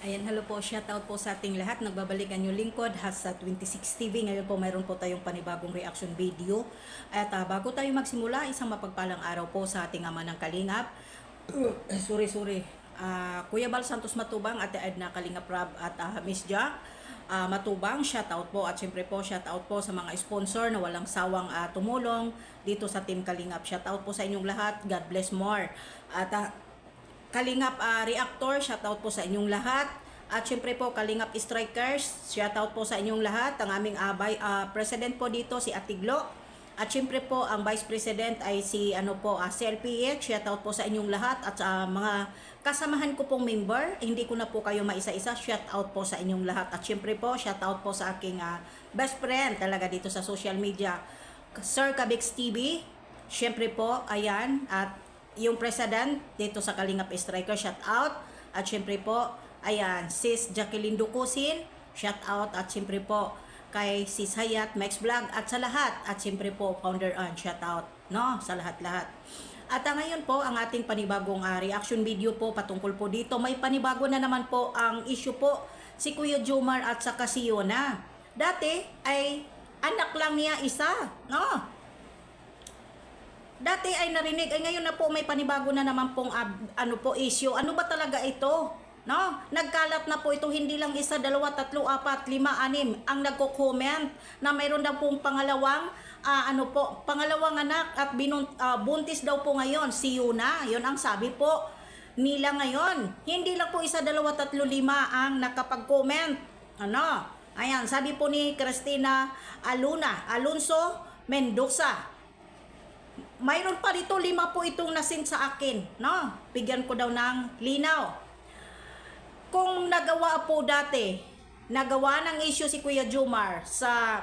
Ayan, hello po, shoutout po sa ating lahat. Nagbabalikan yung lingkod, Hasa 26 TV. Ngayon po mayroon po tayong panibagong reaction video. At bago tayo magsimula, isang mapagpalang araw po sa ating ama ng Kalingap. Sorry. Kuya Bal Santos Matubang, Ate Edna Kalingap Rab at Miss Jack Matubang, shoutout po. At syempre po, shoutout po sa mga sponsor na walang sawang tumulong dito sa Team Kalingap. Shoutout po sa inyong lahat. God bless more. At Kalingap Reactor, shoutout po sa inyong lahat. At syempre po Kalingap Strikers, shoutout po sa inyong lahat. Ang aming president po dito si Atiglo. At syempre po ang Vice President ay si CLPH, shoutout po sa inyong lahat. At sa mga kasamahan ko pong member, hindi ko na po kayo maisa-isa, shoutout po sa inyong lahat. At syempre po shoutout po sa aking best friend talaga dito sa social media, Sir Kabix TV. Syempre po, ayan, at yung president dito sa Kalingap Striker, shout out. At syempre po, ayan, sis Jacqueline Ducusin, shout out. At syempre po kay sis Hayat Max Vlog at sa lahat. At syempre po Founder shout out, no, sa lahat-lahat. At ngayon po ang ating panibagong reaction video po patungkol po dito. May panibago na naman po ang issue po si Kuya Jomar at saka si Yona. Dati ay anak lang niya isa, no? Dati ay narinig, ay ngayon na po may panibago na naman pong issue. Ano ba talaga ito? No? Nagkalat na po ito, hindi lang isa, dalawa, tatlo, apat, lima, anim ang nagko-comment na mayroon daw pong pangalawang pangalawang anak at buntis daw po ngayon si Yuna. 'Yon ang sabi po nila ngayon. Hindi lang po isa, dalawa, tatlo, lima ang nakapag-comment. Ano? Ayan, sabi po ni Cristina Alonso Mendoza. Mayroon pa dito, 5 po itong nasin sa akin, no? Bigyan ko daw ng linaw. Kung nagawa ng issue si Kuya Jomar sa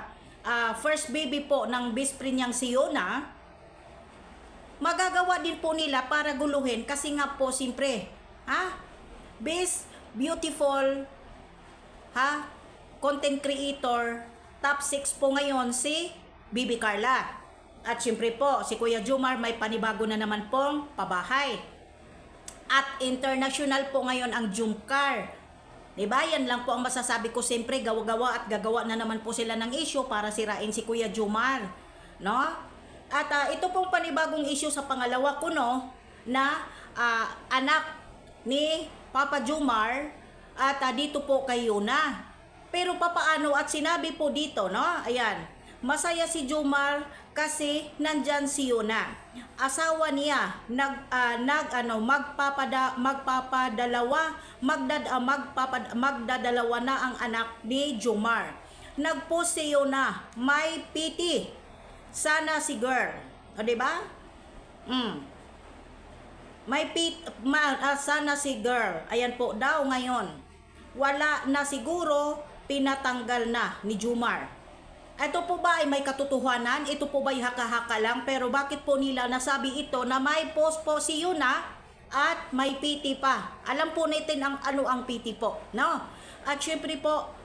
first baby po ng best friend niyang si Yona, magagawa din po nila para guluhin kasi nga po simpre, beautiful, content creator, top 6 po ngayon si Bibi Carla. At syempre po, si Kuya Jomar may panibago na naman pong pabahay. At international po ngayon ang Jumcar. Diba? Yan lang po ang masasabi ko. Siyempre, gawa-gawa at gagawa na naman po sila ng issue para sirain si Kuya Jomar. No? At ito pong panibagong issue sa pangalawa ko, no? Na anak ni Papa Jomar at dito po kay Yona. Pero papaano at sinabi po dito, no? Ayan. Masaya si Jomar kasi nandyan si Yona. Asawa niya magdadalawa na ang anak ni Jomar. Nagpost si Yona, may pity. Sana si girl. O diba? Sana si girl. Ayan po daw ngayon. Wala na siguro, pinatanggal na ni Jomar. Ito po ba ay may katotohanan? Ito po ba ay haka-haka lang? Pero bakit po nila nasabi ito na may post po si Yuna at may PT pa? Alam po natin ano ang PT po, no? At syempre po,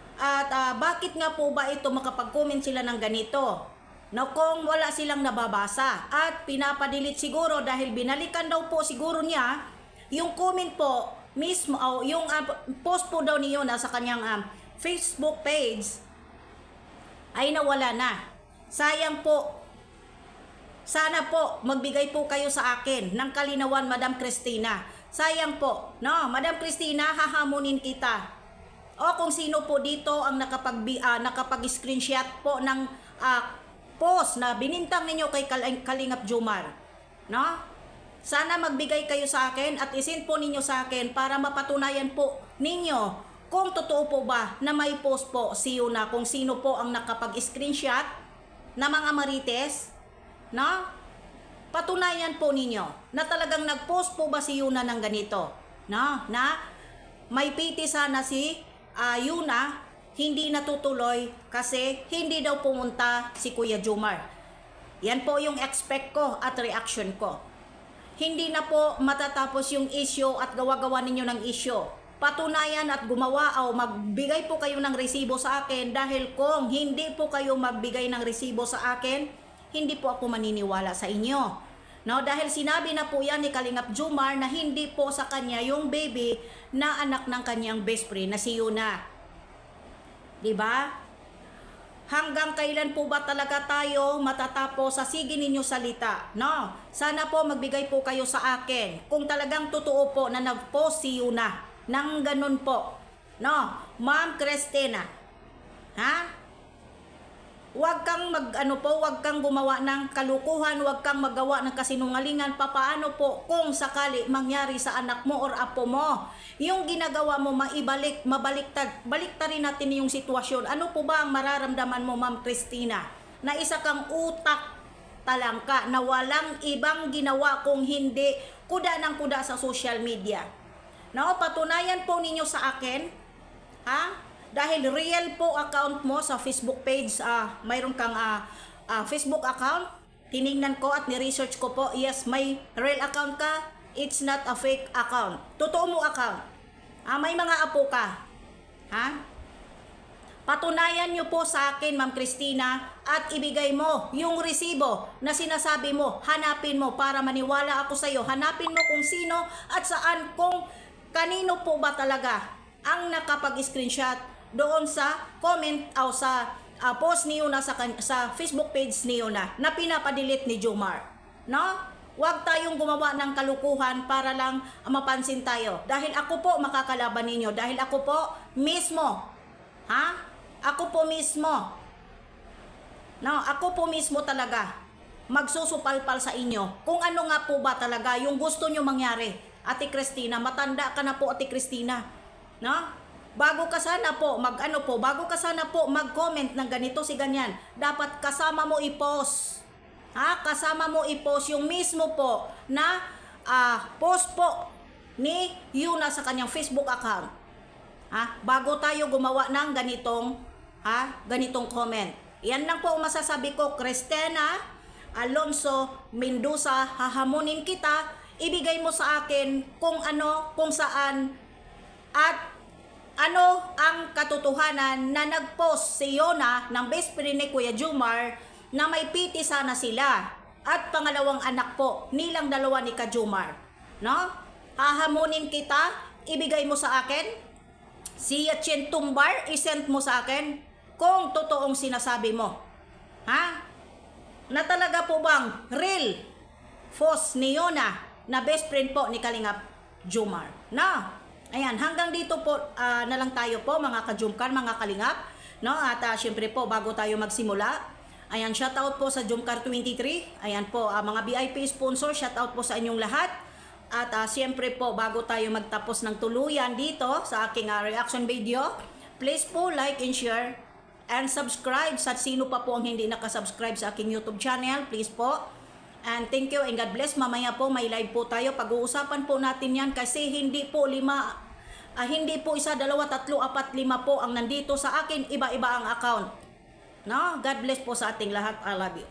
bakit nga po ba ito makapag-comment sila ng ganito? No, kung wala silang nababasa at pinapadilit siguro dahil binalikan daw po siguro niya yung comment po mismo, yung post po daw ni Yuna sa kanyang Facebook page ay nawala na. Sayang po. Sana po magbigay po kayo sa akin ng kalinawan, Madam Cristina. Sayang po, no? Madam Cristina, hahamunin kita. O kung sino po dito ang nakapag-screenshot po ng post na binintang ninyo kay Kalingap Jomar, no? Sana magbigay kayo sa akin at isend po ninyo sa akin para mapatunayan po ninyo kung totoo po ba na may post po si Yuna, kung sino po ang nakapag-screenshot na mga marites, no? Patunayan po ninyo na talagang nag-post po ba si Yuna ng ganito, no? Na may piti sana si Yuna, hindi natutuloy kasi hindi daw pumunta si Kuya Jomar. Yan po yung expect ko at reaction ko. Hindi na po matatapos yung issue at gawa-gawa ninyo ng issue. Patunayan at gumawa o magbigay po kayo ng resibo sa akin dahil kung hindi po kayo magbigay ng resibo sa akin, hindi po ako maniniwala sa inyo. No, dahil sinabi na po yan ni Kalingap Jomar na hindi po sa kanya yung baby na anak ng kanyang best friend na si Yuna. 'Di ba? Hanggang kailan po ba talaga tayo matatapos sa sige ninyo salita? No, sana po magbigay po kayo sa akin kung talagang totoo po na nag-post si Yuna nang ganun po. No, Ma'am Cristina. Ha? Huwag kang huwag kang gumawa ng kalukuhan, huwag kang magawa ng kasinungalingan. Papaano po kung sakali mangyari sa anak mo or apo mo? Yung ginagawa mo baliktarin natin yung sitwasyon. Ano po ba ang mararamdaman mo, Ma'am Cristina? Na isa kang utak talangka na walang ibang ginawa kung hindi kuda ng kuda sa social media. No, patunayan po ninyo sa akin, ha? Dahil real po account mo sa Facebook page, mayroon kang Facebook account, tiningnan ko at ni-research ko po, yes, may real account ka, it's not a fake account. Totoo mo account. May mga apo ka. Ha? Patunayan nyo po sa akin, Ma'am Cristina, at ibigay mo yung resibo na sinasabi mo, hanapin mo para maniwala ako sa iyo. Hanapin mo kung sino at saan, kung kanino po ba talaga ang nakapag-screenshot doon sa comment o sa post ni Yuna sa Facebook page ni Yuna na pinapadelete ni Jomar. No? Huwag tayong gumawa ng kalukuhan para lang mapansin tayo. Dahil ako po makakalaban ninyo. Dahil ako po mismo. Ha? Ako po mismo. No, ako po mismo talaga magsusupalpal sa inyo kung ano nga po ba talaga yung gusto nyo mangyari. Ate Cristina, matanda ka na po, Ate Cristina. No? Bago ka sana po mag-comment ng ganito si ganyan, dapat kasama mo i-post. Kasama mo i-post yung mismo po na post po ni Yuna sa kanyang Facebook account. Bago tayo gumawa ng ganitong comment. Yan lang po ang masasabi ko, Cristina Alonso Mendoza, hahamunin kita, ibigay mo sa akin kung ano, kung saan at ano ang katotohanan na nag-post si Yuna ng best friend ni Kuya Jomar na may piti sana sila at pangalawang anak po nilang dalawa ni Ka Jomar. No? Hahamunin kita, ibigay mo sa akin. Si Yatchen Tumbar, isend mo sa akin kung totoong sinasabi mo. Na talaga po bang real post ni Yuna na best friend po ni Kalingap Jomar. No? Ayan, hanggang dito po na lang tayo po mga ka-Jomcar, mga Kalingap. No? At syempre po, bago tayo magsimula, ayan, shoutout po sa Jomcar 23. Ayan po, mga VIP sponsor, shoutout po sa inyong lahat. At syempre po, bago tayo magtapos ng tuluyan dito sa aking reaction video, please po like and share and subscribe sa sino pa po ang hindi nakasubscribe sa aking YouTube channel. Please po. And thank you and God bless. Mamaya po may live po tayo. Pag-uusapan po natin yan kasi hindi po hindi po 1, 2, 3, 4, 5 po ang nandito sa akin. Iba-iba ang account. No? God bless po sa ating lahat. I love you.